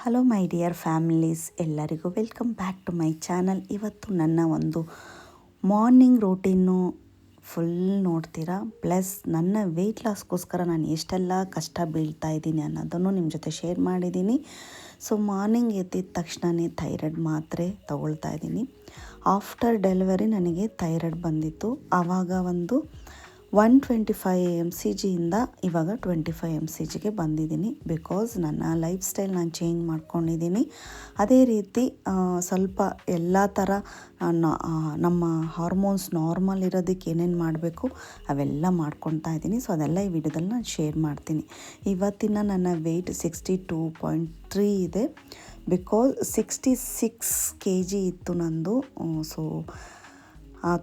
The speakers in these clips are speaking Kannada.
ಹಲೋ ಮೈ ಡಿಯರ್ ಫ್ಯಾಮಿಲೀಸ್, ಎಲ್ಲರಿಗೂ welcome back to my channel. ಇವತ್ತು ನನ್ನ ಒಂದು ಮಾರ್ನಿಂಗ್ ರೂಟೀನು ಫುಲ್ ನೋಡ್ತೀರಾ. ಪ್ಲಸ್ ನನ್ನ ವೆಯ್ಟ್ ಲಾಸ್ಗೋಸ್ಕರ ನಾನು ಎಷ್ಟೆಲ್ಲ ಕಷ್ಟ ಬೀಳ್ತಾ ಇದ್ದೀನಿ ಅನ್ನೋದನ್ನು ನಿಮ್ಮ ಜೊತೆ ಶೇರ್ ಮಾಡಿದ್ದೀನಿ. ಸೊ ಮಾರ್ನಿಂಗ್ ಎದ್ದಿದ ತಕ್ಷಣವೇ ಥೈರಾಯ್ಡ್ ಮಾತ್ರೆ ತೊಗೊಳ್ತಾ ಇದ್ದೀನಿ. ಆಫ್ಟರ್ ಡೆಲಿವರಿ ನನಗೆ ಥೈರಾಯ್ಡ್ ಬಂದಿತ್ತು. ಆವಾಗ ಒಂದು 125 mcg ಇಂದ ಇವಾಗ 25 mcgಗೆ ಬಂದಿದ್ದೀನಿ. ಬಿಕಾಸ್ ನನ್ನ ಲೈಫ್ ಸ್ಟೈಲ್ ನಾನು ಚೇಂಜ್ ಮಾಡ್ಕೊಂಡಿದ್ದೀನಿ. ಅದೇ ರೀತಿ ಸ್ವಲ್ಪ ಎಲ್ಲ ಥರ ನಮ್ಮ ಹಾರ್ಮೋನ್ಸ್ ನಾರ್ಮಲ್ ಇರೋದಕ್ಕೆ ಏನೇನು ಮಾಡಬೇಕು ಅವೆಲ್ಲ ಮಾಡ್ಕೊತಾ ಇದ್ದೀನಿ. ಸೊ ಅದೆಲ್ಲ ಈ ವಿಡಿಯೋದಲ್ಲಿ ನಾನು ಶೇರ್ ಮಾಡ್ತೀನಿ. ಇವತ್ತಿನ ನನ್ನ ವೆಯ್ಟ್ 62.3 ಇದೆ. ಬಿಕಾಸ್ 66 kg ಇತ್ತು ನಂದು. ಸೊ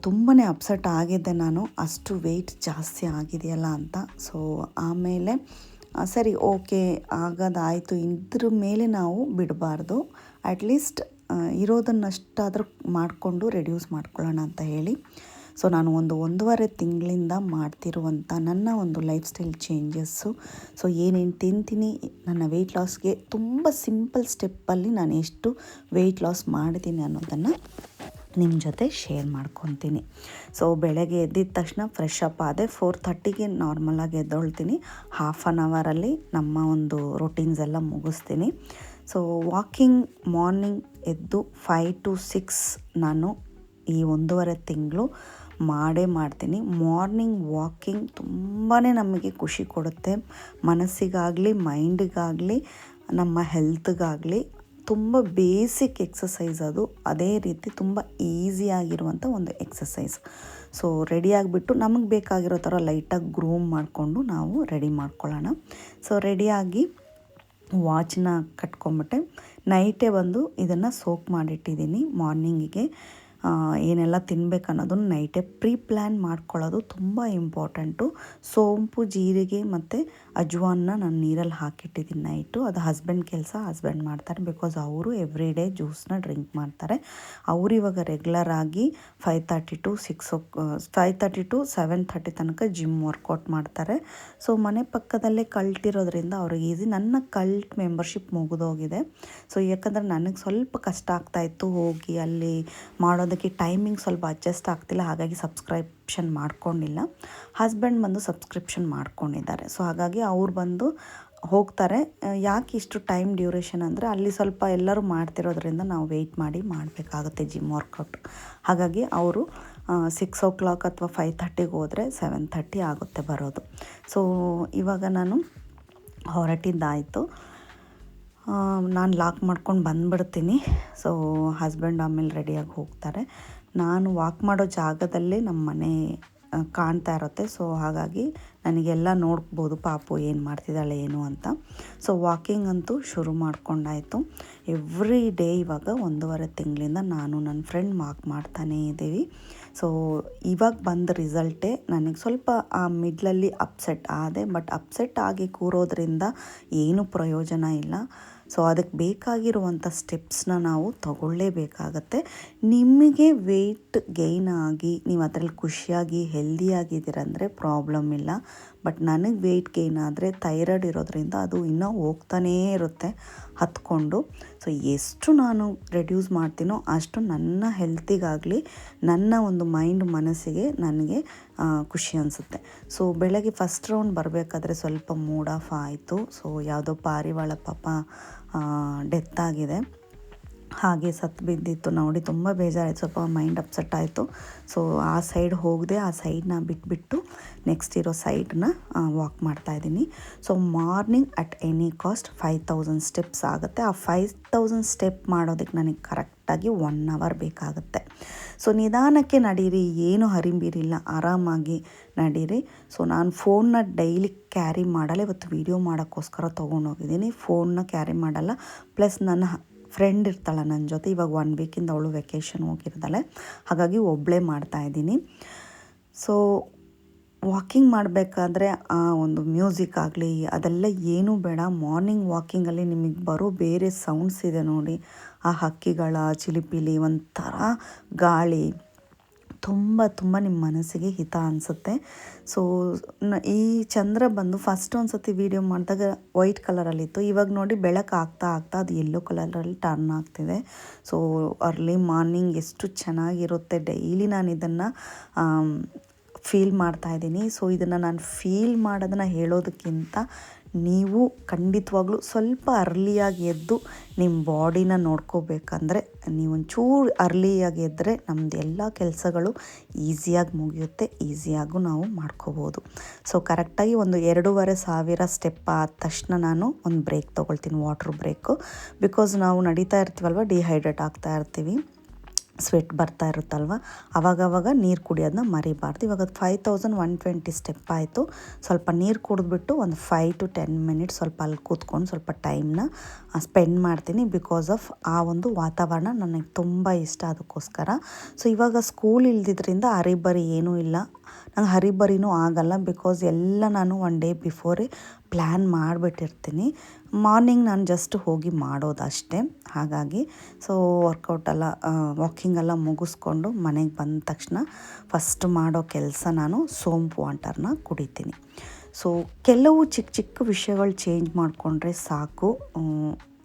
ತುಂಬಾ ಅಪ್ಸೆಟ್ ಆಗಿದ್ದೆ ನಾನು, ಅಷ್ಟು ವೆಯ್ಟ್ ಜಾಸ್ತಿ ಆಗಿದೆಯಲ್ಲ ಅಂತ. ಸೊ ಆಮೇಲೆ ಸರಿ ಓಕೆ ಆಗೋದಾಯಿತು, ಇದ್ರ ಮೇಲೆ ನಾವು ಬಿಡಬಾರ್ದು, ಅಟ್ಲೀಸ್ಟ್ ಇರೋದನ್ನಷ್ಟಾದರೂ ಮಾಡಿಕೊಂಡು ರೆಡ್ಯೂಸ್ ಮಾಡ್ಕೊಳ್ಳೋಣ ಅಂತ ಹೇಳಿ. ಸೊ ನಾನು ಒಂದೂವರೆ ತಿಂಗಳಿಂದ ಮಾಡ್ತಿರುವಂಥ ನನ್ನ ಒಂದು ಲೈಫ್ ಸ್ಟೈಲ್ ಚೇಂಜಸ್ಸು, ಸೊ ಏನೇನು ತಿಂತೀನಿ, ನನ್ನ ವೆಯ್ಟ್ ಲಾಸ್ಗೆ ತುಂಬ ಸಿಂಪಲ್ ಸ್ಟೆಪ್ಪಲ್ಲಿ ನಾನು ಎಷ್ಟು ವೆಯ್ಟ್ ಲಾಸ್ ಮಾಡಿದ್ದೀನಿ ಅನ್ನೋದನ್ನು ನಿಮ್ಮ ಜೊತೆ ಶೇರ್ ಮಾಡ್ಕೊತೀನಿ. ಸೊ ಬೆಳಗ್ಗೆ ಎದ್ದಿದ ತಕ್ಷಣ ಫ್ರೆಶ್ ಅಪ್ ಆದೆ. 4:30ಗೆ ನಾರ್ಮಲಾಗಿ ಎದ್ದೊಳ್ತೀನಿ. ಹಾಫ್ ಆನ್ ಅವರಲ್ಲಿ ನಮ್ಮ ಒಂದು ರೊಟೀನ್ಸ್ ಎಲ್ಲ ಮುಗಿಸ್ತೀನಿ. ಸೊ ವಾಕಿಂಗ್ ಮಾರ್ನಿಂಗ್ ಎದ್ದು 5 to 6 ನಾನು ಈ ಒಂದೂವರೆ ತಿಂಗಳು ಮಾಡ್ತೀನಿ. ಮಾರ್ನಿಂಗ್ ವಾಕಿಂಗ್ ತುಂಬಾ ನಮಗೆ ಖುಷಿ ಕೊಡುತ್ತೆ, ಮನಸ್ಸಿಗಾಗಲಿ ಮೈಂಡಿಗಾಗಲಿ ನಮ್ಮ ಹೆಲ್ತ್ಗಾಗಲಿ. ತುಂಬ ಬೇಸಿಕ್ ಎಕ್ಸಸೈಸ್ ಅದು, ಅದೇ ರೀತಿ ತುಂಬ ಈಸಿಯಾಗಿರುವಂಥ ಒಂದು ಎಕ್ಸಸೈಸ್. ಸೊ ರೆಡಿ ಆಗಿಬಿಟ್ಟು ನಮಗೆ ಬೇಕಾಗಿರೋ ಥರ ಲೈಟಾಗಿ ಗ್ರೂಮ್ ಮಾಡಿಕೊಂಡು ನಾವು ರೆಡಿ ಮಾಡ್ಕೊಳ್ಳೋಣ. ಸೊ ರೆಡಿಯಾಗಿ ವಾಚನ್ನ ಕಟ್ಕೊಂಬಿಟ್ಟೆ. ನೈಟೇ ಬಂದು ಇದನ್ನು ಸೋಕ್ ಮಾಡಿಟ್ಟಿದ್ದೀನಿ. ಮಾರ್ನಿಂಗಿಗೆ ಏನೆಲ್ಲ ತಿನ್ನಬೇಕು ಅನ್ನೋದನ್ನು ನೈಟೇ ಪ್ಲಾನ್ ಮಾಡ್ಕೊಳ್ಳೋದು ತುಂಬ ಇಂಪಾರ್ಟೆಂಟು. ಸೋಂಪು, ಜೀರಿಗೆ ಮತ್ತು ಅಜ್ವಾನ್ನ ನಾನು ನೀರಲ್ಲಿ ಹಾಕಿಟ್ಟಿದ್ದೀನಿ ನೈಟು. ಅದು ಹಸ್ಬೆಂಡ್ ಕೆಲಸ, ಹಸ್ಬೆಂಡ್ ಮಾಡ್ತಾರೆ. ಬಿಕಾಸ್ ಅವರು ಎವ್ರಿ ಡೇ ಜ್ಯೂಸನ್ನ ಡ್ರಿಂಕ್ ಮಾಡ್ತಾರೆ. ಅವರು ಇವಾಗ ರೆಗ್ಯುಲರ್ ಆಗಿ 5:30 to 7:30 ತನಕ ಜಿಮ್ ವರ್ಕೌಟ್ ಮಾಡ್ತಾರೆ. ಸೊ ಮನೆ ಪಕ್ಕದಲ್ಲೇ ಕಲ್ಟ್ ಇರೋದ್ರಿಂದ ಅವ್ರಿಗೆ ಈಸಿ. ನನ್ನ ಕಲ್ಟ್ ಮೆಂಬರ್ಶಿಪ್ ಮುಗಿದೋಗಿದೆ. ಸೊ ಯಾಕಂದರೆ ನನಗೆ ಸ್ವಲ್ಪ ಕಷ್ಟ ಆಗ್ತಾಯಿತ್ತು ಹೋಗಿ ಅಲ್ಲಿ ಮಾಡೋದಕ್ಕೆ, ಟೈಮಿಂಗ್ ಸ್ವಲ್ಪ ಅಡ್ಜಸ್ಟ್ ಆಗ್ತಿಲ್ಲ, ಹಾಗಾಗಿ ಸಬ್ಸ್ಕ್ರಿಪ್ಷನ್ ಮಾಡ್ಕೊಂಡಿಲ್ಲ. ಹಸ್ಬೆಂಡ್ ಬಂದು ಸಬ್ಸ್ಕ್ರಿಪ್ಷನ್ ಮಾಡ್ಕೊಂಡಿದ್ದಾರೆ. ಸೊ ಹಾಗಾಗಿ ಅವ್ರು ಬಂದು ಹೋಗ್ತಾರೆ. ಯಾಕೆ ಇಷ್ಟು ಟೈಮ್ ಡ್ಯೂರೇಷನ್ ಅಂದರೆ ಅಲ್ಲಿ ಸ್ವಲ್ಪ ಎಲ್ಲರೂ ಮಾಡ್ತಿರೋದ್ರಿಂದ ನಾವು ವೆಯ್ಟ್ ಮಾಡಿ ಮಾಡಬೇಕಾಗುತ್ತೆ ಜಿಮ್ ವರ್ಕೌಟ್. ಹಾಗಾಗಿ ಅವರು 6 o'clock ಅಥವಾ 5:30ಗೆ ಹೋದರೆ 7:30 ಆಗುತ್ತೆ ಬರೋದು. ಸೊ ಇವಾಗ ನಾನು ಹೊರಟಿದ್ದಾಯಿತು. ನಾನು ಲಾಕ್ ಮಾಡ್ಕೊಂಡು ಬಂದುಬಿಡ್ತೀನಿ. ಸೊ ಹಸ್ಬೆಂಡ್ ಆಮೇಲೆ ರೆಡಿಯಾಗಿ ಹೋಗ್ತಾರೆ. ನಾನು ವಾಕ್ ಮಾಡೋ ಜಾಗದಲ್ಲೇ ನಮ್ಮ ಮನೆ ಕಾಣ್ತಾ ಇರುತ್ತೆ. ಸೊ ಹಾಗಾಗಿ ನನಗೆಲ್ಲ ನೋಡ್ಬೋದು ಪಾಪು ಏನು ಮಾಡ್ತಿದ್ದಾಳೆ ಏನು ಅಂತ. ಸೊ ವಾಕಿಂಗ್ ಅಂತೂ ಶುರು ಮಾಡ್ಕೊಂಡಾಯಿತು. ಎವ್ರಿ ಡೇ ಇವಾಗ ಒಂದೂವರೆ ತಿಂಗಳಿಂದ ನಾನು ನನ್ನ ಫ್ರೆಂಡ್ ವಾಕ್ ಮಾಡ್ತಾನೇ ಇದ್ದೀವಿ. ಸೊ ಇವಾಗ ಬಂದ ರಿಸಲ್ಟೇ ನನಗೆ ಸ್ವಲ್ಪ ಆ ಮಿಡ್ಲಲ್ಲಿ ಅಪ್ಸೆಟ್ ಆದೆ. ಬಟ್ ಅಪ್ಸೆಟ್ ಆಗಿ ಕೂರೋದ್ರಿಂದ ಏನೂ ಪ್ರಯೋಜನ ಇಲ್ಲ. ಸೊ ಅದಕ್ಕೆ ಬೇಕಾಗಿರುವಂಥ ಸ್ಟೆಪ್ಸ್ನ ನಾವು ತಗೊಳ್ಳೇಬೇಕಾಗತ್ತೆ. ನಿಮಗೆ ವೆಯ್ಟ್ ಗೈನ್ ಆಗಿ ನೀವು ಅದರಲ್ಲಿ ಖುಷಿಯಾಗಿ ಹೆಲ್ದಿಯಾಗಿದ್ದೀರಂದರೆ ಪ್ರಾಬ್ಲಮ್ ಇಲ್ಲ. ಬಟ್ ನನಗೆ ವೆಯ್ಟ್ ಗೈನ್ ಆದರೆ ಥೈರಾಯ್ಡ್ ಇರೋದ್ರಿಂದ ಅದು ಇನ್ನೂ ಹೋಗ್ತಾನೇ ಇರುತ್ತೆ ಹತ್ಕೊಂಡು. ಸೊ ಎಷ್ಟು ನಾನು ರೆಡ್ಯೂಸ್ ಮಾಡ್ತೀನೋ ಅಷ್ಟು ನನ್ನ ಹೆಲ್ತಿಗಾಗಲಿ ನನ್ನ ಒಂದು ಮೈಂಡ್ ಮನಸ್ಸಿಗೆ ನನಗೆ ಖುಷಿ ಅನಿಸುತ್ತೆ. ಸೊ ಬೆಳಗ್ಗೆ ಫಸ್ಟ್ ರೌಂಡ್ ಬರಬೇಕಾದ್ರೆ ಸ್ವಲ್ಪ ಮೂಡ್ ಆಫ್ ಆಯಿತು. ಸೊ ಯಾವುದೋ ಪಾರಿವಾಳ ಪಾಪ ಡೆತ್ ಆಗಿದೆ, ಹಾಗೆ ಸತ್ತು ಬಿದ್ದಿತ್ತು ನೋಡಿ, ತುಂಬ ಬೇಜಾರಾಯಿತು, ಸ್ವಲ್ಪ ಮೈಂಡ್ ಅಪ್ಸೆಟ್ ಆಯಿತು. ಸೊ ಆ ಸೈಡ್ ಹೋಗದೆ ಆ ಸೈಡನ್ನ ಬಿಟ್ಬಿಟ್ಟು ನೆಕ್ಸ್ಟ್ ಇರೋ ಸೈಡನ್ನ ವಾಕ್ ಮಾಡ್ತಾಯಿದ್ದೀನಿ. So morning at any cost 5,000 steps ಆಗುತ್ತೆ. ಆ 5,000 ಸ್ಟೆಪ್ ಮಾಡೋದಕ್ಕೆ ನನಗೆ ಕರೆಕ್ಟಾಗಿ 1 hour ಬೇಕಾಗುತ್ತೆ. ಸೊ ನಿಧಾನಕ್ಕೆ ನಡೀರಿ, ಏನು ಹರಿಂಬಿರಿಲ್ಲ, ಆರಾಮಾಗಿ ನಡೀರಿ. ಸೊ ನಾನು ಫೋನ್ನ ಡೈಲಿ ಕ್ಯಾರಿ ಮಾಡಲ್ಲ. ಇವತ್ತು ವೀಡಿಯೋ ಮಾಡೋಕ್ಕೋಸ್ಕರ ತೊಗೊಂಡೋಗಿದ್ದೀನಿ. ಫೋನ್ನ ಕ್ಯಾರಿ ಮಾಡಲ್ಲ. ಪ್ಲಸ್ ನನ್ನ ಫ್ರೆಂಡ್ ಇರ್ತಾಳೆ ನನ್ನ ಜೊತೆ. ಇವಾಗ 1 ವೀಕಿಂದ ಅವಳು ವೆಕೇಷನ್ ಹೋಗಿರ್ತಾಳೆ, ಹಾಗಾಗಿ ಒಬ್ಬಳೇ ಮಾಡ್ತಾಯಿದ್ದೀನಿ. ಸೊ ವಾಕಿಂಗ್ ಮಾಡಬೇಕಾದ್ರೆ ಆ ಒಂದು ಮ್ಯೂಸಿಕ್ ಆಗಲಿ ಅದೆಲ್ಲ ಏನೂ ಬೇಡ. ಮಾರ್ನಿಂಗ್ ವಾಕಿಂಗಲ್ಲಿ ನಿಮಗೆ ಬರೋ ಬೇರೆ ಸೌಂಡ್ಸ್ ಇದೆ ನೋಡಿ, ಆ ಹಕ್ಕಿಗಳ ಚಿಲಿಪಿಲಿ, ಒಂಥರ ಗಾಳಿ, ತುಂಬ ತುಂಬ ನಿಮ್ಮ ಮನಸ್ಸಿಗೆ ಹಿತ ಅನಿಸುತ್ತೆ. ಸೊ ಈ ಚಂದ್ರ ಬಂದು ಫಸ್ಟ್ ಒಂದು ಸತಿ ವೀಡಿಯೋ ಮಾಡಿದಾಗ ವೈಟ್ ಕಲರಲ್ಲಿತ್ತು. ಇವಾಗ ನೋಡಿ ಬೆಳಕು ಆಗ್ತಾ ಆಗ್ತಾ ಅದು ಯೆಲ್ಲೋ ಕಲರಲ್ಲಿ ಟರ್ನ್ ಆಗ್ತಿದೆ. ಸೊ ಅರ್ಲಿ ಮಾರ್ನಿಂಗ್ ಎಷ್ಟು ಚೆನ್ನಾಗಿರುತ್ತೆ. ಡೈಲಿ ನಾನು ಇದನ್ನು ಫೀಲ್ ಮಾಡ್ತಾಯಿದ್ದೀನಿ. ಸೊ ಇದನ್ನು ನಾನು ಫೀಲ್ ಮಾಡೋದನ್ನು ಹೇಳೋದಕ್ಕಿಂತ ನೀವು ಖಂಡಿತವಾಗ್ಲೂ ಸ್ವಲ್ಪ ಅರ್ಲಿಯಾಗಿ ಎದ್ದು ನಿಮ್ಮ ಬಾಡಿನ ನೋಡ್ಕೋಬೇಕಂದ್ರೆ ನೀವೊಂಚೂರು ಅರ್ಲಿಯಾಗಿ ಎದ್ದರೆ ನಮ್ಮದು ಎಲ್ಲ ಕೆಲಸಗಳು ಈಸಿಯಾಗಿ ಮುಗಿಯುತ್ತೆ, ಈಸಿಯಾಗೂ ನಾವು ಮಾಡ್ಕೋಬೋದು. ಸೊ ಕರೆಕ್ಟಾಗಿ ಒಂದು 2,500 ಸ್ಟೆಪ್ ಆದ ತಕ್ಷಣ ನಾನು ಒಂದು ಬ್ರೇಕ್ ತೊಗೊಳ್ತೀನಿ, ವಾಟ್ರ್ ಬ್ರೇಕು. ಬಿಕಾಸ್ ನಾವು ನಡೀತಾ ಇರ್ತೀವಲ್ವ, ಡಿಹೈಡ್ರೇಟ್ ಆಗ್ತಾ ಇರ್ತೀವಿ, ಸ್ವೆಟ್ ಬರ್ತಾ ಇರುತ್ತಲ್ವ, ಆವಾಗವಾಗ ನೀರು ಕುಡಿಯೋದನ್ನ ಮರಿಬಾರ್ದು. ಇವಾಗ 5120 ಸ್ಟೆಪ್ ಆಯಿತು. ಸ್ವಲ್ಪ ನೀರು ಕುಡಿದ್ಬಿಟ್ಟು ಒಂದು 5 to 10 ಮಿನಿಟ್ಸ್ ಸ್ವಲ್ಪ ಅಲ್ಲಿ ಕೂತ್ಕೊಂಡು ಸ್ವಲ್ಪ ಟೈಮ್ನ ಸ್ಪೆಂಡ್ ಮಾಡ್ತೀನಿ. ಬಿಕಾಸ್ ಆಫ್ ಆ ಒಂದು ವಾತಾವರಣ ನನಗೆ ತುಂಬ ಇಷ್ಟ, ಅದಕ್ಕೋಸ್ಕರ. ಸೊ ಇವಾಗ ಸ್ಕೂಲ್ ಇಲ್ದಿದ್ರಿಂದ ಹರಿಬರಿ ಏನೂ ಇಲ್ಲ, ನಂಗೆ ಹರಿಬರಿನೂ ಆಗಲ್ಲ. ಬಿಕಾಸ್ ಎಲ್ಲ ನಾನು 1 ಡೇ ಬಿಫೋರೇ ಪ್ಲ್ಯಾನ್ ಮಾಡಿಬಿಟ್ಟಿರ್ತೀನಿ. ಮಾರ್ನಿಂಗ್ ನಾನು ಜಸ್ಟ್ ಹೋಗಿ ಮಾಡೋದಷ್ಟೇ. ಹಾಗಾಗಿ ಸೊ ವರ್ಕೌಟೆಲ್ಲ ವಾಕಿಂಗೆಲ್ಲ ಮುಗಿಸ್ಕೊಂಡು ಮನೆಗೆ ಬಂದ ತಕ್ಷಣ ಫಸ್ಟ್ ಮಾಡೋ ಕೆಲಸ ನಾನು ಸೋಂಪು ವಾಟರ್ನ ಕುಡಿತೀನಿ. ಸೊ ಕೆಲವು ಚಿಕ್ಕ ಚಿಕ್ಕ ವಿಷಯಗಳು ಚೇಂಜ್ ಮಾಡಿಕೊಂಡ್ರೆ ಸಾಕು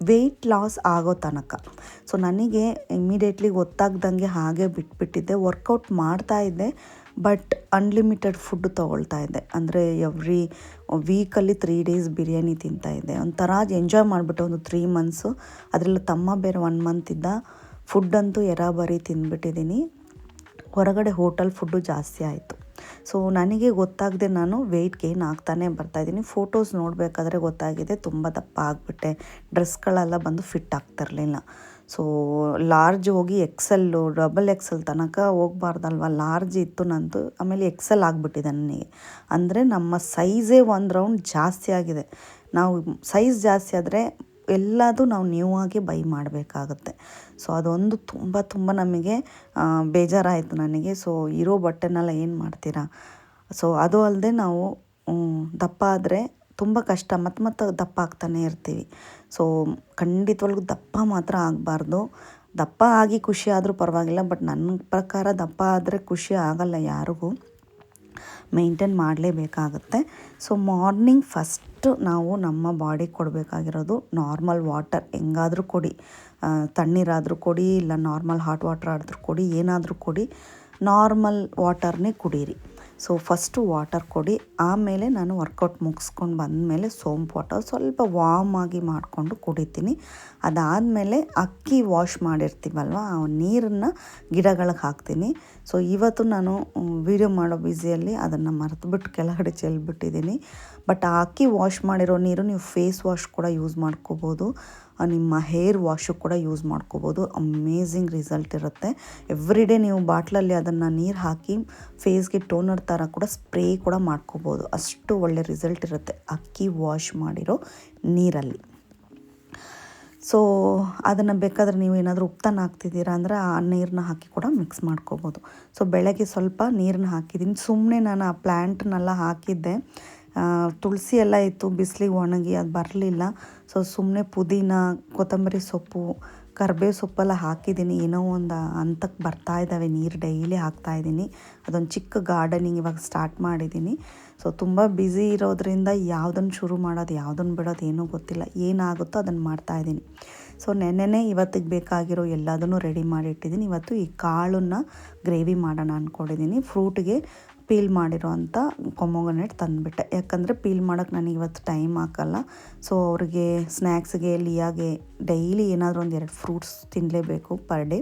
ವೆಯ್ಟ್ ಲಾಸ್ ಆಗೋ ತನಕ. ಸೊ ನನಗೆ ಇಮಿಡಿಯೇಟ್ಲಿ ಗೊತ್ತಾಗ್ದಂಗೆ ಹಾಗೆ ಬಿಟ್ಬಿಟ್ಟಿದ್ದೆ. ವರ್ಕೌಟ್ ಮಾಡ್ತಾಯಿದ್ದೆ, ಬಟ್ ಅನ್ಲಿಮಿಟೆಡ್ ಫುಡ್ ತೊಗೊಳ್ತಾ ಇದ್ದೆ. ಅಂದರೆ ಎವ್ರಿ ವೀಕಲ್ಲಿ 3 ಡೇಸ್ ಬಿರಿಯಾನಿ ತಿಂತಾಯಿದ್ದೆ. ಒಂಥರ ಎಂಜಾಯ್ ಮಾಡಿಬಿಟ್ಟೆ ಒಂದು 3 ಮಂತ್ಸು. ಅದರಲ್ಲೂ ತಮ್ಮ ಬೇರೆ 1 ಮಂತ್ ಇದ್ದ. ಫುಡ್ಡಂತೂ ಎರಾಬರಿ ತಿಂದ್ಬಿಟ್ಟಿದ್ದೀನಿ. ಹೊರಗಡೆ ಹೋಟೆಲ್ ಫುಡ್ಡು ಜಾಸ್ತಿ ಆಯಿತು. ಸೊ ನನಗೆ ಗೊತ್ತಾಗದೆ ನಾನು ವೆಯ್ಟ್ ಗೇನ್ ಆಗ್ತಾನೆ ಬರ್ತಾಯಿದ್ದೀನಿ. ಫೋಟೋಸ್ ನೋಡಬೇಕಾದ್ರೆ ಗೊತ್ತಾಗಿದೆ ತುಂಬ ದಪ್ಪ ಆಗಿಬಿಟ್ಟೆ. ಡ್ರೆಸ್ಗಳೆಲ್ಲ ಬಂದು ಫಿಟ್ ಆಗ್ತಿರಲಿಲ್ಲ. ಸೊ ಲಾರ್ಜ್ ಹೋಗಿ XL, XXL ತನಕ ಹೋಗ್ಬಾರ್ದಲ್ವ, ಲಾರ್ಜ್ ಇತ್ತು ನಂದು. ಆಮೇಲೆ XL ಆಗಿಬಿಟ್ಟಿದೆ ನನಗೆ. ಅಂದರೆ ನಮ್ಮ ಸೈಜೇ ಒಂದು ರೌಂಡ್ ಜಾಸ್ತಿ ಆಗಿದೆ. ನಾವು ಸೈಜ್ ಜಾಸ್ತಿ ಆದರೆ ಎಲ್ಲದೂ ನಾವು ನ್ಯೂ ಆಗಿ ಬೈ ಮಾಡಬೇಕಾಗತ್ತೆ. ಸೊ ಅದೊಂದು ತುಂಬ ತುಂಬ ನಮಗೆ ಬೇಜಾರಾಯಿತು ನನಗೆ. ಸೊ ಇರೋ ಬಟ್ಟೆನೆಲ್ಲ ಏನು ಮಾಡ್ತೀರಾ? ಸೊ ಅದು ಅಲ್ಲದೆ ನಾವು ದಪ್ಪ ಆದರೆ ತುಂಬ ಕಷ್ಟ, ಮತ್ತೆ ದಪ್ಪ ಆಗ್ತಾನೆ ಇರ್ತೀವಿ. ಸೊ ಖಂಡಿತವಾಗ್ಲೂ ದಪ್ಪ ಮಾತ್ರ ಆಗಬಾರ್ದು. ದಪ್ಪ ಆಗಿ ಖುಷಿ ಆದರೂ ಪರವಾಗಿಲ್ಲ, ಬಟ್ ನನ್ನ ಪ್ರಕಾರ ದಪ್ಪ ಆದರೆ ಖುಷಿ ಆಗಲ್ಲ ಯಾರಿಗೂ. ಮೇಂಟೈನ್ ಮಾಡಲೇಬೇಕಾಗತ್ತೆ. ಸೊ ಮಾರ್ನಿಂಗ್ ಫಸ್ಟು ನಾವು ನಮ್ಮ ಬಾಡಿಗೆ ಕೊಡಬೇಕಾಗಿರೋದು ನಾರ್ಮಲ್ ವಾಟರ್. ಹೆಂಗಾದರೂ ಕೊಡಿ, ತಣ್ಣೀರಾದರೂ ಕೊಡಿ, ಇಲ್ಲ ನಾರ್ಮಲ್ ಹಾಟ್ ವಾಟರ್ ಆದರೂ ಕೊಡಿ, ಏನಾದರೂ ಕೊಡಿ, ನಾರ್ಮಲ್ ವಾಟರ್ನೇ ಕುಡೀರಿ. ಸೊ ಫಸ್ಟು ವಾಟರ್ ಕೊಡಿ. ಆಮೇಲೆ ನಾನು ವರ್ಕೌಟ್ ಮುಗಿಸ್ಕೊಂಡು ಬಂದಮೇಲೆ ಸೋಂಪು ವಾಟರ್ ಸ್ವಲ್ಪ ವಾರ್ಮ್ ಆಗಿ ಮಾಡಿಕೊಂಡು ಕುಡಿತೀನಿ. ಅದಾದಮೇಲೆ ಅಕ್ಕಿ ವಾಶ್ ಮಾಡಿರ್ತೀವಲ್ವ, ಆ ನೀರನ್ನು ಗಿಡಗಳಿಗೆ ಹಾಕ್ತೀನಿ. ಸೊ ಇವತ್ತು ನಾನು ವೀಡಿಯೋ ಮಾಡೋ ಬ್ಯುಸಿಯಲ್ಲಿ ಅದನ್ನು ಮರೆತುಬಿಟ್ಟು ಕೆಳಗಡೆ ಚೆಲ್ಬಿಟ್ಟಿದ್ದೀನಿ. ಬಟ್ ಆ ಅಕ್ಕಿ ವಾಶ್ ಮಾಡಿರೋ ನೀರು ನೀವು ಫೇಸ್ ವಾಶ್ ಕೂಡ ಯೂಸ್ ಮಾಡ್ಕೋಬೋದು, ನಿಮ್ಮ ಹೇರ್ ವಾಶು ಕೂಡ ಯೂಸ್ ಮಾಡ್ಕೋಬೋದು. ಅಮೇಝಿಂಗ್ ರಿಸಲ್ಟ್ ಇರುತ್ತೆ. ಎವ್ರಿ ಡೇ ನೀವು ಬಾಟ್ಲಲ್ಲಿ ಅದನ್ನು ನೀರು ಹಾಕಿ ಫೇಸ್ಗೆ ಟೋನರ್ ಥರ ಕೂಡ ಸ್ಪ್ರೇ ಕೂಡ ಮಾಡ್ಕೋಬೋದು. ಅಷ್ಟು ಒಳ್ಳೆ ರಿಸಲ್ಟ್ ಇರುತ್ತೆ ಅಕ್ಕಿ ವಾಶ್ ಮಾಡಿರೋ ನೀರಲ್ಲಿ. ಸೊ ಅದನ್ನು ಬೇಕಾದರೆ ನೀವು ಏನಾದರೂ ಉಪ್ಪನ್ನ ಹಾಕ್ತಿದ್ದೀರಾ ಅಂದರೆ ಆ ನೀರನ್ನ ಹಾಕಿ ಕೂಡ ಮಿಕ್ಸ್ ಮಾಡ್ಕೋಬೋದು. ಸೊ ಬೆಳಗ್ಗೆ ಸ್ವಲ್ಪ ನೀರನ್ನ ಹಾಕಿದ್ದೀನಿ. ಸುಮ್ಮನೆ ನಾನು ಆ ಪ್ಲ್ಯಾಂಟ್ನೆಲ್ಲ ಹಾಕಿದ್ದೆ. ತುಳಸಿ ಎಲ್ಲ ಇತ್ತು, ಬಿಸಿಲಿಗೆ ಒಣಗಿ ಅದು ಬರಲಿಲ್ಲ. ಸೊ ಸುಮ್ಮನೆ ಪುದೀನ, ಕೊತ್ತಂಬರಿ ಸೊಪ್ಪು, ಕರಿಬೇವು ಸೊಪ್ಪೆಲ್ಲ ಹಾಕಿದ್ದೀನಿ. ಏನೋ ಒಂದು ಹಂತಕ್ಕೆ ಬರ್ತಾ ಇದ್ದಾವೆ, ನೀರು ಡೈಲಿ ಹಾಕ್ತಾಯಿದ್ದೀನಿ. ಅದೊಂದು ಚಿಕ್ಕ ಗಾರ್ಡನಿಂಗ್ ಇವಾಗ ಸ್ಟಾರ್ಟ್ ಮಾಡಿದ್ದೀನಿ. ಸೊ ತುಂಬ ಬ್ಯುಸಿ ಇರೋದ್ರಿಂದ ಯಾವುದನ್ನು ಶುರು ಮಾಡೋದು, ಯಾವುದನ್ನು ಬಿಡೋದು ಏನೂ ಗೊತ್ತಿಲ್ಲ. ಏನಾಗುತ್ತೋ ಅದನ್ನು ಮಾಡ್ತಾಯಿದ್ದೀನಿ. ಸೊ ನೆನ್ನೆನೇ ಇವತ್ತಿಗೆ ಬೇಕಾಗಿರೋ ಎಲ್ಲದನ್ನು ರೆಡಿ ಮಾಡಿಟ್ಟಿದ್ದೀನಿ. ಇವತ್ತು ಈ ಕಾಳನ್ನು ಗ್ರೇವಿ ಮಾಡೋಣ ಅಂದ್ಕೊಂಡಿದ್ದೀನಿ. ಫ್ರೂಟಿಗೆ ಪೀಲ್ ಮಾಡಿರೋ ಅಂಥ ಪೊಮೊಗ್ರನೇಟ್ ತಂದುಬಿಟ್ಟೆ. ಯಾಕಂದರೆ ಪೀಲ್ ಮಾಡೋಕ್ಕೆ ನನಗೆ ಇವತ್ತು ಟೈಮ್ ಹಾಕಲ್ಲ. ಸೊ ಅವ್ರಿಗೆ ಸ್ನ್ಯಾಕ್ಸ್ಗೆ, ಲಿಯಾಗೆ ಡೈಲಿ ಏನಾದರೂ ಒಂದು 2 ಫ್ರೂಟ್ಸ್ ತಿನ್ನಲೇಬೇಕು ಪರ್ ಡೇ.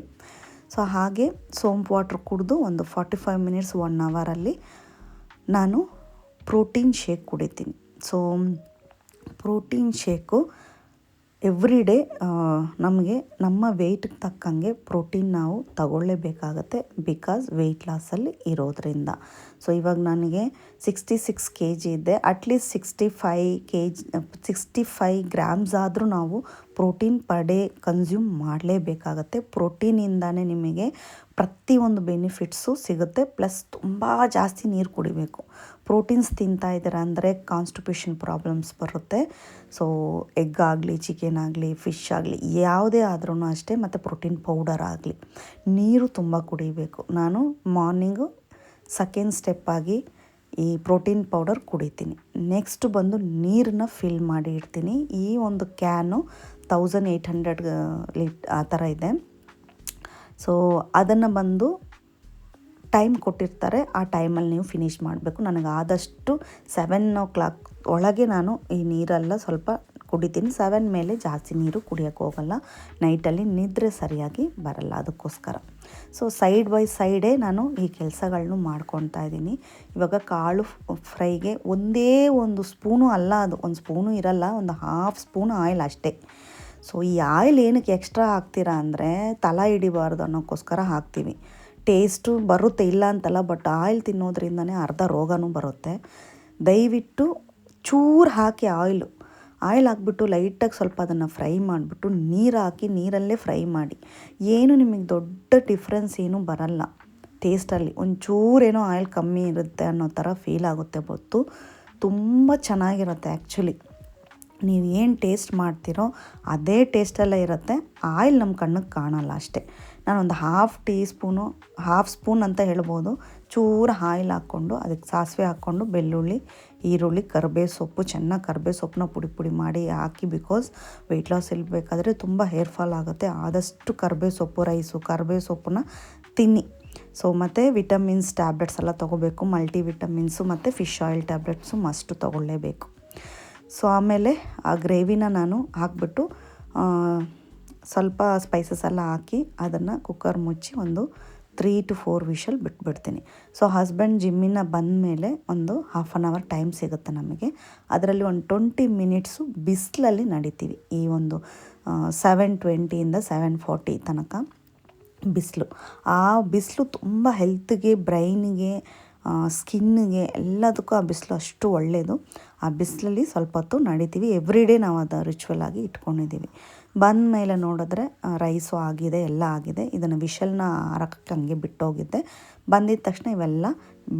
ಸೊ ಹಾಗೆ ಸೋಂಪು ವಾಟ್ರ್ ಕುಡಿದು ಒಂದು 45 ಮಿನಿಟ್ಸ್ 1 ಅವರಲ್ಲಿ ನಾನು ಪ್ರೋಟೀನ್ ಶೇಕ್ ಕುಡಿತೀನಿ. So protein shake every day ನಮಗೆ ನಮ್ಮ ವೆಯ್ಟಿಗೆ ತಕ್ಕಂಗೆ ಪ್ರೋಟೀನ್ ನಾವು ತಗೊಳ್ಳೇಬೇಕಾಗತ್ತೆ, ಬಿಕಾಸ್ ವೆಯ್ಟ್ ಲಾಸಲ್ಲಿ ಇರೋದ್ರಿಂದ. ಸೊ ಇವಾಗ ನನಗೆ 66 kg ಇದ್ದೆ. ಅಟ್ಲೀಸ್ಟ್ 65 ಗ್ರಾಮ್ಸ್ ಆದರೂ ನಾವು ಪ್ರೋಟೀನ್ ಪರ್ ಡೇ ಕನ್ಸ್ಯೂಮ್ ಮಾಡಲೇಬೇಕಾಗತ್ತೆ. ಪ್ರೋಟೀನಿಂದನೇ ನಿಮಗೆ ಪ್ರತಿಯೊಂದು ಬೆನಿಫಿಟ್ಸು ಸಿಗುತ್ತೆ. ಪ್ಲಸ್ ತುಂಬ ಜಾಸ್ತಿ ನೀರು ಕುಡಿಬೇಕು. ಪ್ರೋಟೀನ್ಸ್ ತಿಂತಾ ಇದ್ದೀರಾ ಅಂದರೆ ಕಾನ್ಸ್ಟಿಪೇಷನ್ ಪ್ರಾಬ್ಲಮ್ಸ್ ಬರುತ್ತೆ. ಸೊ ಎಗ್ ಆಗಲಿ, ಚಿಕನ್ ಆಗಲಿ, ಫಿಶ್ ಆಗಲಿ, ಯಾವುದೇ ಆದ್ರೂ ಅಷ್ಟೇ, ಮತ್ತು ಪ್ರೋಟೀನ್ ಪೌಡರ್ ಆಗಲಿ, ನೀರು ತುಂಬ ಕುಡಿಬೇಕು. ನಾನು ಮಾರ್ನಿಂಗು ಸೆಕೆಂಡ್ ಸ್ಟೆಪ್ಪಾಗಿ ಈ ಪ್ರೋಟೀನ್ ಪೌಡರ್ ಕುಡಿತೀನಿ. ನೆಕ್ಸ್ಟ್ ಬಂದು ನೀರನ್ನ ಫಿಲ್ ಮಾಡಿ ಇಡ್ತೀನಿ. ಈ ಒಂದು ಕ್ಯಾನು 1800 ಆ ಥರ ಇದೆ. ಸೊ ಅದನ್ನು ಬಂದು ಟೈಮ್ ಕೊಟ್ಟಿರ್ತಾರೆ, ಆ ಟೈಮಲ್ಲಿ ನೀವು ಫಿನಿಷ್ ಮಾಡಬೇಕು. ನನಗೆ ಆದಷ್ಟು 7 o'clock ಒಳಗೆ ನಾನು ಈ ನೀರೆಲ್ಲ ಸ್ವಲ್ಪ ಕುಡಿತೀನಿ. 7 ಮೇಲೆ ಜಾಸ್ತಿ ನೀರು ಕುಡಿಯೋಕ್ಕೆ ಹೋಗಲ್ಲ, ನೈಟಲ್ಲಿ ನಿದ್ರೆ ಸರಿಯಾಗಿ ಬರಲ್ಲ, ಅದಕ್ಕೋಸ್ಕರ. ಸೊ ಸೈಡ್ ಬೈ ಸೈಡೇ ನಾನು ಈ ಕೆಲಸಗಳನ್ನೂ ಮಾಡ್ಕೊತಾ ಇದ್ದೀನಿ. ಇವಾಗ ಕಾಳು ಫ್ರೈಗೆ ಒಂದೇ ಒಂದು ಸ್ಪೂನು ಅಲ್ಲ, ಅದು ಒಂದು ಸ್ಪೂನು ಇರಲ್ಲ, ಒಂದು 1/2 ಸ್ಪೂನ್ ಆಯಿಲ್ ಅಷ್ಟೇ. ಸೊ ಈ ಆಯಿಲ್ ಏನಕ್ಕೆ ಎಕ್ಸ್ಟ್ರಾ ಹಾಕ್ತೀರಾ ಅಂದರೆ ತಲೆ ಹಿಡಿಬಾರ್ದು ಅನ್ನೋಕ್ಕೋಸ್ಕರ ಹಾಕ್ತೀವಿ. ಟೇಸ್ಟು ಬರುತ್ತೆ, ಇಲ್ಲ ಅಂತಲ್ಲ, ಬಟ್ ಆಯಿಲ್ ತಿನ್ನೋದ್ರಿಂದನೇ ಅರ್ಧ ರೋಗನೂ ಬರುತ್ತೆ. ದಯವಿಟ್ಟು ಚೂರು ಹಾಕಿ ಆಯಿಲ್ ಹಾಕಿಬಿಟ್ಟು ಲೈಟಾಗಿ ಸ್ವಲ್ಪ ಅದನ್ನು ಫ್ರೈ ಮಾಡಿಬಿಟ್ಟು ನೀರು ಹಾಕಿ ನೀರಲ್ಲೇ ಫ್ರೈ ಮಾಡಿ. ಏನು ನಿಮಗೆ ದೊಡ್ಡ ಡಿಫ್ರೆನ್ಸ್ ಏನೂ ಬರಲ್ಲ ಟೇಸ್ಟಲ್ಲಿ. ಒಂಚೂರೇನೋ ಆಯಿಲ್ ಕಮ್ಮಿ ಇರುತ್ತೆ ಅನ್ನೋ ಥರ ಫೀಲ್ ಆಗುತ್ತೆ ಹೊತ್ತು ತುಂಬ ಚೆನ್ನಾಗಿರುತ್ತೆ. ಆ್ಯಕ್ಚುಲಿ ನೀವು ಏನು ಟೇಸ್ಟ್ ಮಾಡ್ತೀರೋ ಅದೇ ಟೇಸ್ಟಲ್ಲೇ ಇರುತ್ತೆ, ಆಯಿಲ್ ನಮ್ಮ ಕಣ್ಣಿಗೆ ಕಾಣಲ್ಲ ಅಷ್ಟೇ. ನಾನೊಂದು 1/2 ಸ್ಪೂನ್ ಅಂತ ಹೇಳ್ಬೋದು, ಚೂರು ಆಯಿಲ್ ಹಾಕ್ಕೊಂಡು ಅದಕ್ಕೆ ಸಾಸಿವೆ ಹಾಕ್ಕೊಂಡು ಬೆಳ್ಳುಳ್ಳಿ, ಈರುಳ್ಳಿ, ಕರಿಬೇವು ಸೊಪ್ಪು, ಚೆನ್ನಾಗಿ ಕರಿಬೇವು ಸೊಪ್ಪನ್ನ ಪುಡಿ ಮಾಡಿ ಹಾಕಿ. ಬಿಕಾಸ್ ವೆಯ್ಟ್ ಲಾಸ್ ಇರಬೇಕಾದ್ರೆ ತುಂಬ ಹೇರ್ ಫಾಲ್ ಆಗುತ್ತೆ. ಆದಷ್ಟು ಕರಿಬೇವು ಸೊಪ್ಪು, ಕರಿಬೇವು ಸೊಪ್ಪನ್ನ ತಿನ್ನಿ. ಸೊ ಮತ್ತು ವಿಟಮಿನ್ಸ್ ಟ್ಯಾಬ್ಲೆಟ್ಸ್ ಎಲ್ಲ ತೊಗೋಬೇಕು, ಮಲ್ಟಿ ವಿಟಮಿನ್ಸು ಮತ್ತು ಫಿಶ್ ಆಯಿಲ್ ಟ್ಯಾಬ್ಲೆಟ್ಸು ಮಸ್ಟು ತೊಗೊಳ್ಳೇಬೇಕು. ಸೊ ಆಮೇಲೆ ಆ ಗ್ರೇವಿನ ನಾನು ಹಾಕ್ಬಿಟ್ಟು ಸ್ವಲ್ಪ ಸ್ಪೈಸಸ್ ಎಲ್ಲ ಹಾಕಿ ಅದನ್ನು ಕುಕ್ಕರ್ ಮುಚ್ಚಿ ಒಂದು 3 to 4 ವಿಷಲ್ ಬಿಟ್ಬಿಡ್ತೀನಿ. ಸೊ ಹಸ್ಬೆಂಡ್ ಜಿಮ್ಮಿನ ಬಂದ ಮೇಲೆ ಒಂದು 1/2 hour ಟೈಮ್ ಸಿಗುತ್ತೆ ನಮಗೆ. ಅದರಲ್ಲಿ ಒಂದು 20 ಮಿನಿಟ್ಸು ಬಿಸಿಲಲ್ಲಿ ನಡಿತೀವಿ. ಈ ಒಂದು 7:20 7:40 ತನಕ ಬಿಸಿಲು. ಆ ಬಿಸಿಲು ತುಂಬ ಹೆಲ್ತ್ಗೆ, ಬ್ರೈನಿಗೆ, ಸ್ಕಿನ್ನಿಗೆ ಎಲ್ಲದಕ್ಕೂ ಆ ಬಿಸಿಲು ಅಷ್ಟು ಒಳ್ಳೆಯದು. ಆ ಬಿಸಿಲಲ್ಲಿ ಸ್ವಲ್ಪ ಹೊತ್ತು ನಡಿತೀವಿ. ಎವ್ರಿಡೇ ನಾವು ಅದು ರಿಚುವಲ್ ಆಗಿ ಇಟ್ಕೊಂಡಿದ್ದೀವಿ. ಬಂದ ಮೇಲೆ ನೋಡಿದ್ರೆ ರೈಸು ಆಗಿದೆ, ಎಲ್ಲ ಆಗಿದೆ. ಇದನ್ನು ವಿಷಲ್ನ ಹಾರಕ್ಕೆ ಹಂಗೆ ಬಿಟ್ಟೋಗಿದ್ದೆ. ಬಂದಿದ್ದ ತಕ್ಷಣ ಇವೆಲ್ಲ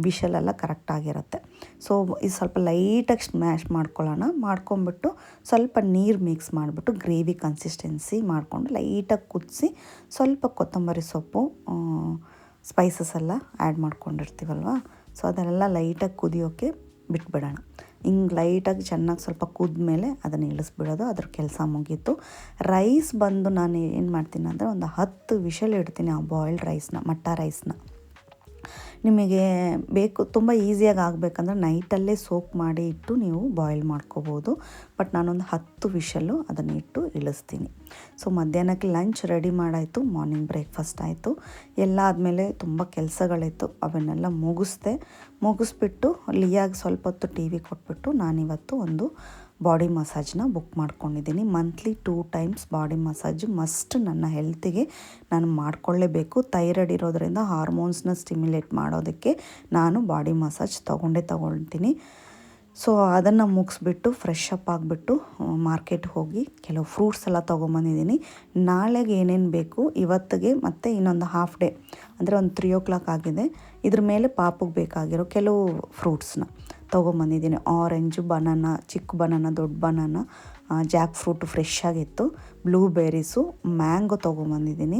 ವಿಷಲೆಲ್ಲ ಕರೆಕ್ಟಾಗಿರುತ್ತೆ. ಸೊ ಇದು ಸ್ವಲ್ಪ ಲೈಟಾಗಿ ಸ್ಮ್ಯಾಶ್ ಮಾಡ್ಕೊಂಬಿಟ್ಟು ಸ್ವಲ್ಪ ನೀರು ಮಿಕ್ಸ್ ಮಾಡಿಬಿಟ್ಟು ಗ್ರೇವಿ ಕನ್ಸಿಸ್ಟೆನ್ಸಿ ಮಾಡಿಕೊಂಡು ಲೈಟಾಗಿ ಕುದಿಸಿ ಸ್ವಲ್ಪ ಕೊತ್ತಂಬರಿ ಸೊಪ್ಪು, ಸ್ಪೈಸಸ್ ಎಲ್ಲ ಆ್ಯಡ್ ಮಾಡ್ಕೊಂಡಿರ್ತೀವಲ್ವ, ಸೊ ಅದನ್ನೆಲ್ಲ ಲೈಟಾಗಿ ಕುದಿಯೋಕ್ಕೆ ಬಿಟ್ಬಿಡೋಣ. ಹಿಂಗೆ ಲೈಟಾಗಿ ಚೆನ್ನಾಗಿ ಸ್ವಲ್ಪ ಕುದ್ಮೇಲೆ ಅದನ್ನು ಇಳಿಸ್ಬಿಡೋದು, ಅದ್ರ ಕೆಲಸ ಮುಗೀತು. ರೈಸ್ ಬಂದು ನಾನು ಏನು ಮಾಡ್ತೀನಿ ಅಂದರೆ ಒಂದು 10 ವಿಷಲ್ ಇಡ್ತೀನಿ ಆ ಬಾಯ್ಲ್ಡ್ ರೈಸ್ನ, ಮಟ್ಟ ರೈಸ್ನ. ನಿಮಗೆ ಬೇಕು ತುಂಬ ಈಸಿಯಾಗಿ ಆಗಬೇಕಂದ್ರೆ ನೈಟಲ್ಲೇ ಸೋಕ್ ಮಾಡಿ ಇಟ್ಟು ನೀವು ಬಾಯ್ಲ್ ಮಾಡ್ಕೋಬೋದು. ಬಟ್ ನಾನೊಂದು 10 ವಿಷಲ್ಲು ಅದನ್ನು ಇಟ್ಟು ಇಳಿಸ್ತೀನಿ. ಸೊ ಮಧ್ಯಾಹ್ನಕ್ಕೆ ಲಂಚ್ ರೆಡಿ ಮಾಡಾಯಿತು, ಮಾರ್ನಿಂಗ್ ಬ್ರೇಕ್ಫಾಸ್ಟ್ ಆಯಿತು. ಎಲ್ಲ ಆದಮೇಲೆ ತುಂಬ ಕೆಲಸಗಳಿತ್ತು, ಅವನ್ನೆಲ್ಲ ಮುಗಿಸ್ಬಿಟ್ಟು ಲಿಯಾಗಿ ಸ್ವಲ್ಪ ಹೊತ್ತು ಟಿ ವಿ ಕೊಟ್ಬಿಟ್ಟು ನಾನಿವತ್ತು ಒಂದು ಬಾಡಿ ಮಸಾಜ್ನ ಬುಕ್ ಮಾಡ್ಕೊಂಡಿದ್ದೀನಿ. Monthly 2 times body massage must ನನ್ನ ಹೆಲ್ತಿಗೆ ನಾನು ಮಾಡಿಕೊಳ್ಳೇಬೇಕು. ಥೈರಾಯ್ಡ್ ಇರೋದರಿಂದ ಹಾರ್ಮೋನ್ಸ್ನ ಸ್ಟಿಮ್ಯುಲೇಟ್ ಮಾಡೋದಕ್ಕೆ ನಾನು ಬಾಡಿ ಮಸಾಜ್ ತೊಗೊಳ್ತೀನಿ. ಸೊ ಅದನ್ನು ಮುಗಿಸ್ಬಿಟ್ಟು ಫ್ರೆಶ್ ಅಪ್ ಆಗಿಬಿಟ್ಟು ಮಾರ್ಕೆಟ್ಗೆ ಹೋಗಿ ಕೆಲವು ಫ್ರೂಟ್ಸ್ ಎಲ್ಲ ತೊಗೊಂಬಂದಿದ್ದೀನಿ. ನಾಳೆಗೆ ಏನೇನು ಬೇಕು ಇವತ್ತಿಗೆ, ಮತ್ತು ಇನ್ನೊಂದು ಹಾಫ್ ಡೇ ಅಂದರೆ ಒಂದು 3 o'clock ಆಗಿದೆ. ಇದ್ರ ಮೇಲೆ ಪಾಪಗೆ ಬೇಕಾಗಿರೋ ಕೆಲವು ಫ್ರೂಟ್ಸ್ನ ತೊಗೊಂಬಂದಿದ್ದೀನಿ. ಆರೆಂಜು, ಬನಾನ, ಚಿಕ್ಕ ಬನಾನ, ದೊಡ್ಡ ಬನಾನ, ಜಾಕ್ ಫ್ರೂಟು ಫ್ರೆಶ್ ಆಗಿತ್ತು, ಬ್ಲೂಬೆರೀಸು, ಮ್ಯಾಂಗೋ ತೊಗೊಂಬಂದಿದ್ದೀನಿ.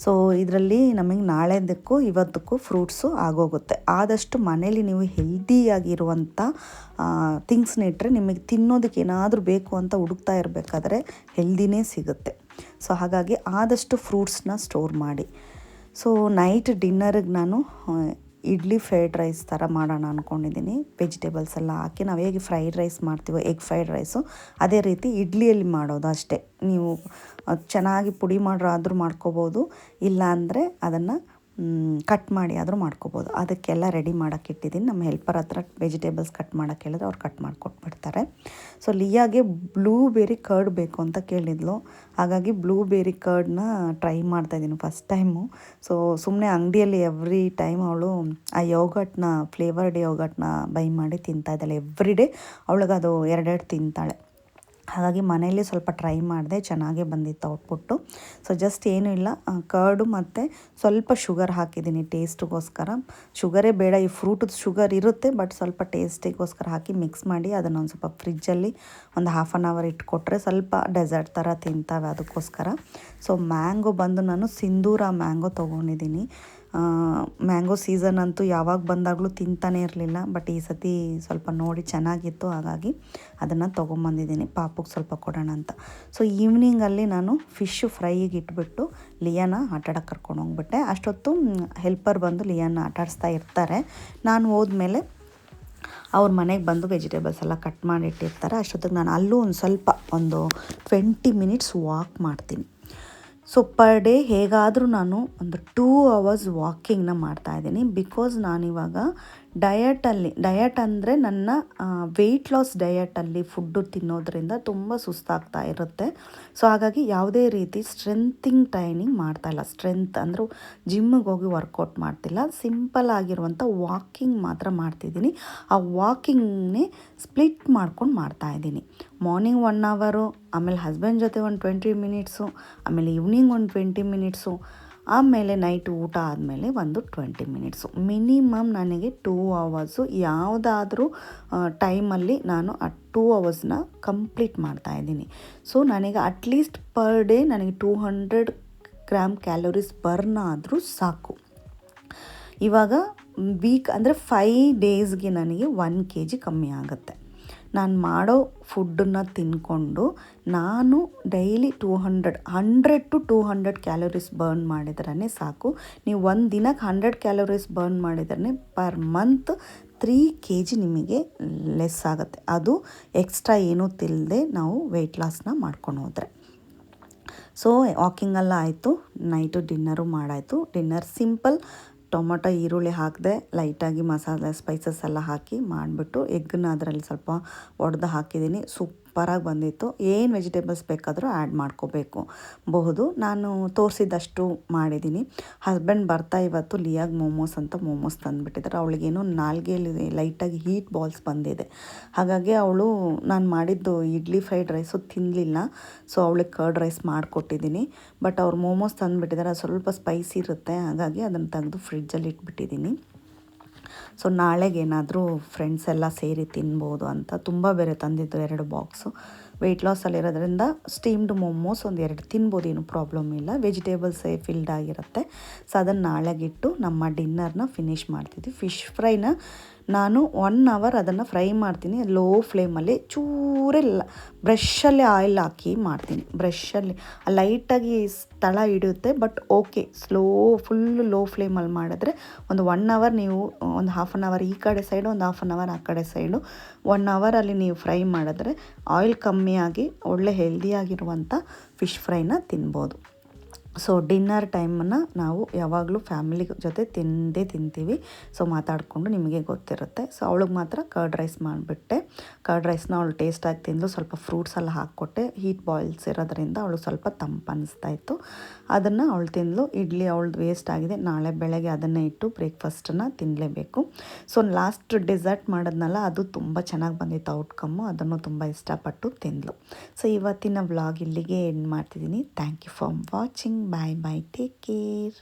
ಸೊ ಇದರಲ್ಲಿ ನಮಗೆ ನಾಳೆದಕ್ಕೂ ಇವತ್ತಕ್ಕೂ ಫ್ರೂಟ್ಸು ಆಗೋಗುತ್ತೆ. ಆದಷ್ಟು ಮನೇಲಿ ನೀವು ಹೆಲ್ದಿಯಾಗಿರುವಂಥ ಥಿಂಗ್ಸ್ನ ಇಟ್ಟರೆ ನಿಮಗೆ ತಿನ್ನೋದಕ್ಕೆ ಏನಾದರೂ ಬೇಕು ಅಂತ ಹುಡುಕ್ತಾ ಇರಬೇಕಾದ್ರೆ ಹೆಲ್ದಿನೇ ಸಿಗುತ್ತೆ. ಸೊ ಹಾಗಾಗಿ ಆದಷ್ಟು ಫ್ರೂಟ್ಸ್ನ ಸ್ಟೋರ್ ಮಾಡಿ. ಸೊ ನೈಟ್ ಡಿನ್ನರಿಗೆ ನಾನು ಇಡ್ಲಿ ಫ್ರೈಡ್ ರೈಸ್ ಥರ ಮಾಡೋಣ ಅಂದ್ಕೊಂಡಿದ್ದೀನಿ. ವೆಜಿಟೇಬಲ್ಸ್ ಎಲ್ಲ ಹಾಕಿ ನಾವು ಹೇಗೆ ಫ್ರೈಡ್ ರೈಸ್ ಮಾಡ್ತೀವೋ ಎಗ್ ಫ್ರೈಡ್ ರೈಸು ಅದೇ ರೀತಿ ಇಡ್ಲಿಯಲ್ಲಿ ಮಾಡೋದು ಅಷ್ಟೇ. ನೀವು ಚೆನ್ನಾಗಿ ಪುಡಿ ಆದರೂ ಮಾಡ್ಕೋಬೋದು, ಇಲ್ಲ ಅಂದರೆ ಅದನ್ನು ಕಟ್ ಮಾಡಿ ಆದರೂ ಮಾಡ್ಕೋಬೋದು. ಅದಕ್ಕೆಲ್ಲ ರೆಡಿ ಮಾಡೋಕ್ಕೆ ಇಟ್ಟಿದ್ದೀನಿ. ನಮ್ಮ ಹೆಲ್ಪರ್ ಹತ್ರ ವೆಜಿಟೇಬಲ್ಸ್ ಕಟ್ ಮಾಡೋಕ್ಕೆ ಹೇಳಿದ್ರೆ ಅವ್ರು ಕಟ್ ಮಾಡಿಕೊಟ್ಬಿಡ್ತಾರೆ. ಸೊ ಲಿಯಾಗೆ ಬ್ಲೂಬೆರಿ ಕರ್ಡ್ ಬೇಕು ಅಂತ ಕೇಳಿದ್ಲು, ಹಾಗಾಗಿ ಬ್ಲೂಬೆರಿ ಕರ್ಡ್ನ ಟ್ರೈ ಮಾಡ್ತಾಯಿದ್ದೀನಿ ಫಸ್ಟ್ ಟೈಮು. ಸೊ ಸುಮ್ಮನೆ ಅಂಗಡಿಯಲ್ಲಿ ಎವ್ರಿ ಟೈಮ್ ಅವಳು ಆ ಯೋಗಟ್ನ, ಫ್ಲೇವರ್ಡ್ ಯೋಗಟ್ನ ಬೈ ಮಾಡಿ ತಿಂತಾಯಿದ್ದಾಳೆ. ಎವ್ರಿ ಡೇ ಅವಳಿಗೆ ಅದು 2 ತಿಂತಾಳೆ. ಹಾಗಾಗಿ ಮನೆಯಲ್ಲಿ ಸ್ವಲ್ಪ ಟ್ರೈ ಮಾಡಿದೆ, ಚೆನ್ನಾಗೇ ಬಂದಿತ್ತು ಔಟ್ಪುಟ್ಟು. ಸೊ ಜಸ್ಟ್ ಏನೂ ಇಲ್ಲ, ಕರ್ಡು ಮತ್ತು ಸ್ವಲ್ಪ ಶುಗರ್ ಹಾಕಿದ್ದೀನಿ ಟೇಸ್ಟಿಗೋಸ್ಕರ. ಶುಗರೇ ಬೇಡ, ಈ ಫ್ರೂಟದ ಶುಗರ್ ಇರುತ್ತೆ, ಬಟ್ ಸ್ವಲ್ಪ ಟೇಸ್ಟಿಗೋಸ್ಕರ ಹಾಕಿ ಮಿಕ್ಸ್ ಮಾಡಿ ಅದನ್ನು ಒಂದು ಸ್ವಲ್ಪ ಫ್ರಿಜ್ಜಲ್ಲಿ ಒಂದು 1/2 ಅವರ್ ಇಟ್ಕೊಟ್ರೆ ಸ್ವಲ್ಪ ಡೆಸರ್ಟ್ ಥರ ತಿಂತಾವೆ, ಅದಕ್ಕೋಸ್ಕರ. ಸೊ ಮ್ಯಾಂಗೋ ಬಂದು ನಾನು ಸಿಂಧೂರ ಮ್ಯಾಂಗೋ ತೊಗೊಂಡಿದ್ದೀನಿ. ಮ್ಯಾಂಗೋ ಸೀಸನ್ ಅಂತೂ ಯಾವಾಗ ಬಂದಾಗಲೂ ತಿಂತಾನೇ ಇರಲಿಲ್ಲ, ಬಟ್ ಈ ಸತಿ ಸ್ವಲ್ಪ ನೋಡಿ ಚೆನ್ನಾಗಿತ್ತು, ಹಾಗಾಗಿ ಅದನ್ನು ತೊಗೊಂಬಂದಿದ್ದೀನಿ ಪಾಪುಗೆ ಸ್ವಲ್ಪ ಕೊಡೋಣ ಅಂತ. ಸೊ ಈವ್ನಿಂಗಲ್ಲಿ ನಾನು ಫಿಶ್ ಫ್ರೈಗೆ ಇಟ್ಬಿಟ್ಟು ಲಿಯಾನ ಆಟಾಡೋಕ್ಕೆ ಕರ್ಕೊಂಡು ಹೋಗ್ಬಿಟ್ಟೆ. ಅಷ್ಟೊತ್ತು ಹೆಲ್ಪರ್ ಬಂದು ಲಿಯಾನ ಆಟಾಡಿಸ್ತಾ ಇರ್ತಾರೆ. ನಾನು ಹೋದ್ಮೇಲೆ ಅವ್ರ ಮನೆಗೆ ಬಂದು ವೆಜಿಟೇಬಲ್ಸ್ ಎಲ್ಲ ಕಟ್ ಮಾಡಿಟ್ಟಿರ್ತಾರೆ. ಅಷ್ಟೊತ್ತಿಗೆ ನಾನು ಅಲ್ಲೂ ಒಂದು 20 ಮಿನಿಟ್ಸ್ ವಾಕ್ ಮಾಡ್ತೀನಿ. ಸೊ ಪರ್ ಡೇ ಹೇಗಾದರೂ ನಾನು ಒಂದು 2 ಅವರ್ಸ್ ವಾಕಿಂಗ್ನ ಮಾಡ್ತಾಯಿದ್ದೀನಿ. ಬಿಕಾಸ್ ನಾನಿವಾಗ ಡಯಟ್ ಅಂದರೆ ನನ್ನ ವೆಯ್ಟ್ ಲಾಸ್ ಡಯಟಲ್ಲಿ ಫುಡ್ಡು ತಿನ್ನೋದ್ರಿಂದ ತುಂಬ ಸುಸ್ತಾಗ್ತಾ ಇರುತ್ತೆ. ಸೊ ಹಾಗಾಗಿ ಯಾವುದೇ ರೀತಿ ಸ್ಟ್ರೆಂತಿಂಗ್ ಟ್ರೈನಿಂಗ್ ಮಾಡ್ತಾಯಿಲ್ಲ. ಸ್ಟ್ರೆಂತ್ ಅಂದರೂ ಜಿಮ್ಮಿಗೆ ಹೋಗಿ ವರ್ಕೌಟ್ ಮಾಡ್ತಿಲ್ಲ, ಸಿಂಪಲ್ ಆಗಿರುವಂಥ ವಾಕಿಂಗ್ ಮಾತ್ರ ಮಾಡ್ತಿದ್ದೀನಿ. ಆ ವಾಕಿಂಗ್ನೇ ಸ್ಪ್ಲಿಟ್ ಮಾಡ್ಕೊಂಡು ಮಾಡ್ತಾಯಿದ್ದೀನಿ. ಮಾರ್ನಿಂಗ್ 1 ಅವರು, ಆಮೇಲೆ ಹಸ್ಬೆಂಡ್ ಜೊತೆ ಒಂದು 20 ಮಿನಿಟ್ಸು, ಆಮೇಲೆ ಈವ್ನಿಂಗ್ ಒಂದು 20 ಮಿನಿಟ್ಸು, ಆಮೇಲೆ ನೈಟ್ ಊಟ ಆದಮೇಲೆ ಒಂದು 20 ಮಿನಿಟ್ಸು. ಮಿನಿಮಮ್ ನನಗೆ 2 ಅವರ್ಸು ಯಾವುದಾದ್ರೂ ಟೈಮಲ್ಲಿ ನಾನು ಆ 2 ಅವರ್ಸ್ನ ಕಂಪ್ಲೀಟ್ ಮಾಡ್ತಾಯಿದ್ದೀನಿ. ಸೊ ನನಗೆ ಅಟ್ಲೀಸ್ಟ್ ಪರ್ ಡೇ ನನಗೆ 200 ಗ್ರಾಮ್ ಕ್ಯಾಲೋರೀಸ್ ಬರ್ನ್ ಆದರೂ ಸಾಕು. ಇವಾಗ ವೀಕ್ ಅಂದರೆ 5 ಡೇಸ್ಗೆ ನನಗೆ 1 kg ಕಮ್ಮಿ ಆಗುತ್ತೆ. ನಾನು ಮಾಡೋ ಫುಡ್ಡನ್ನು ತಿಂದ್ಕೊಂಡು ನಾನು ಡೈಲಿ 100 to 200 ಕ್ಯಾಲೋರೀಸ್ ಬರ್ನ್ ಮಾಡಿದ್ರೇ ಸಾಕು. ನೀವು ಒಂದು ದಿನಕ್ಕೆ 100 ಕ್ಯಾಲೋರೀಸ್ ಬರ್ನ್ ಮಾಡಿದ್ರೆ ಪರ್ ಮಂತ್ 3 kg ನಿಮಗೆ ಲೆಸ್ ಆಗುತ್ತೆ. ಅದು ಎಕ್ಸ್ಟ್ರಾ ಏನೂ ತಿಲ್ಲದೆ ನಾವು ವೆಯ್ಟ್ ಲಾಸ್ನ ಮಾಡ್ಕೊಂಡು ಹೋದರೆ. ಸೊ ವಾಕಿಂಗೆಲ್ಲ ಆಯಿತು, ನೈಟು ಡಿನ್ನರು ಮಾಡಾಯಿತು. ಡಿನ್ನರ್ ಸಿಂಪಲ್ ಟೊಮೊಟೊ ಈರುಳ್ಳಿ ಹಾಕಿದೆ, ಲೈಟಾಗಿ ಮಸಾಲೆ ಸ್ಪೈಸಸ್ ಎಲ್ಲ ಹಾಕಿ ಮಾಡಿಬಿಟ್ಟು ಎಗ್ಗನ್ನ ಅದರಲ್ಲಿ ಸ್ವಲ್ಪ ಒಡೆದು ಹಾಕಿದ್ದೀನಿ. ಸೂಪರಾಗಿ ಬಂದಿತ್ತು. ಏನು ವೆಜಿಟೇಬಲ್ಸ್ ಬೇಕಾದರೂ ಆ್ಯಡ್ ಮಾಡ್ಕೋಬಹುದು. ನಾನು ತೋರಿಸಿದಷ್ಟು ಮಾಡಿದ್ದೀನಿ. ಹಸ್ಬೆಂಡ್ ಬರ್ತಾ ಇವತ್ತು ಲಿಯಾಗ್ ಮೋಮೋಸ್ ಅಂತ ಮೋಮೋಸ್ ತಂದುಬಿಟ್ಟಿದ್ದಾರೆ. ಅವಳಿಗೇನೋ ನಾಲ್ಗೆಯಲ್ಲಿ ಲೈಟಾಗಿ ಹೀಟ್ ಬಾಲ್ಸ್ ಬಂದಿದೆ. ಹಾಗಾಗಿ ಅವಳು ನಾನು ಮಾಡಿದ್ದು ಇಡ್ಲಿ ಫ್ರೈಡ್ ರೈಸು ತಿನ್ನಲಿಲ್ಲ. ಸೊ ಅವಳಿಗೆ ಕರ್ಡ್ ರೈಸ್ ಮಾಡಿಕೊಟ್ಟಿದ್ದೀನಿ. ಬಟ್ ಅವ್ರು ಮೋಮೋಸ್ ತಂದುಬಿಟ್ಟಿದ್ದಾರೆ, ಸ್ವಲ್ಪ ಸ್ಪೈಸಿ ಇರುತ್ತೆ, ಹಾಗಾಗಿ ಅದನ್ನು ತೆಗೆದು ಫ್ರಿಡ್ಜಲ್ಲಿ ಇಟ್ಬಿಟ್ಟಿದ್ದೀನಿ. ಸೊ ನಾಳೆಗೆ ಏನಾದರೂ ಫ್ರೆಂಡ್ಸ್ ಎಲ್ಲ ಸೇರಿ ತಿನ್ಬೋದು ಅಂತ. ತುಂಬ ಬೇರೆ ತಂದಿದ್ದು 2 ಬಾಕ್ಸು. ವೆಯ್ಟ್ ಲಾಸಲ್ಲಿರೋದ್ರಿಂದ ಸ್ಟೀಮ್ಡ್ ಮೋಮೋಸ್ ಒಂದು 2 ತಿನ್ಬೋದು, ಏನು ಪ್ರಾಬ್ಲಮ್ ಇಲ್ಲ. ವೆಜಿಟೇಬಲ್ಸೇ ಫಿಲ್ಡ್ ಆಗಿರುತ್ತೆ. ಸೊ ಅದನ್ನು ನಾಳೆಗಿಟ್ಟು ನಮ್ಮ ಡಿನ್ನರ್ನ ಫಿನಿಷ್ ಮಾಡ್ತಿದ್ವಿ. ಫಿಶ್ ಫ್ರೈನ ನಾನು 1 ಅವರ್ ಅದನ್ನು ಫ್ರೈ ಮಾಡ್ತೀನಿ, ಲೋ ಫ್ಲೇಮಲ್ಲಿ. ಚೂರೇ ಬ್ರಷಲ್ಲಿ ಆಯಿಲ್ ಹಾಕಿ ಮಾಡ್ತೀನಿ. ಬ್ರಷಲ್ಲಿ ಲೈಟಾಗಿ ತಳ ಹಿಡಿಯುತ್ತೆ, ಬಟ್ ಓಕೆ. ಫುಲ್ಲು ಲೋ ಫ್ಲೇಮಲ್ಲಿ ಮಾಡಿದ್ರೆ ಒಂದು 1 ಅವರ್ ನೀವು ಒಂದು 1/2 ಅವರ್ ಈ ಕಡೆ ಸೈಡು, ಒಂದು 1/2 ಅವರ್ ಆ ಕಡೆ ಸೈಡು 1 ಅವರಲ್ಲಿ ನೀವು ಫ್ರೈ ಮಾಡಿದ್ರೆ ಆಯಿಲ್ ಕಮ್ಮಿಯಾಗಿ ಒಳ್ಳೆ ಹೆಲ್ದಿಯಾಗಿರುವಂಥ ಫಿಶ್ ಫ್ರೈನ ತಿನ್ಬೋದು. ಸೊ ಡಿನ್ನರ್ ಟೈಮನ್ನು ನಾವು ಯಾವಾಗಲೂ ಫ್ಯಾಮಿಲಿ ಜೊತೆ ತಿಂತೀವಿ. ಸೊ ಮಾತಾಡಿಕೊಂಡು ನಿಮಗೆ ಗೊತ್ತಿರುತ್ತೆ. ಸೊ ಅವಳಿಗೆ ಮಾತ್ರ ಕರ್ಡ್ ರೈಸ್ ಮಾಡಿಬಿಟ್ಟೆ. ಕರ್ಡ್ ರೈಸ್ನ ಅವಳು ಟೇಸ್ಟಾಗಿ ತಿಂದು ಸ್ವಲ್ಪ ಫ್ರೂಟ್ಸ್ ಎಲ್ಲ ಹಾಕ್ಕೊಟ್ಟೆ. ಹೀಟ್ ಬಾಯ್ಲ್ಸ್ ಇರೋದ್ರಿಂದ ಅವಳು ಸ್ವಲ್ಪ ತಂಪು ಅನ್ನಿಸ್ತಾಯಿತ್ತು. ಅದನ್ನು ಅವಳು ತಿಂದಳು. ಇಡ್ಲಿ ಅವಳದು ವೇಸ್ಟ್ ಆಗಿದೆ, ನಾಳೆ ಬೆಳಗ್ಗೆ ಅದನ್ನೇ ಇಟ್ಟು ಬ್ರೇಕ್ಫಾಸ್ಟನ್ನು ತಿನ್ನಲೇಬೇಕು. ಸೊ ಲಾಸ್ಟ್ ಡೆಸರ್ಟ್ ಮಾಡಿದ್ನಲ್ಲ, ಅದು ತುಂಬ ಚೆನ್ನಾಗಿ ಬಂದಿತ್ತು ಔಟ್ಕಮ್ಮು. ಅದನ್ನು ತುಂಬ ಇಷ್ಟಪಟ್ಟು ತಿಂದಳು. ಸೊ ಇವತ್ತಿನ ವ್ಲಾಗ್ ಇಲ್ಲಿಗೆ ಎಂಡ್ ಮಾಡ್ತಿದ್ದೀನಿ. Thank you for watching. Bye bye, take care.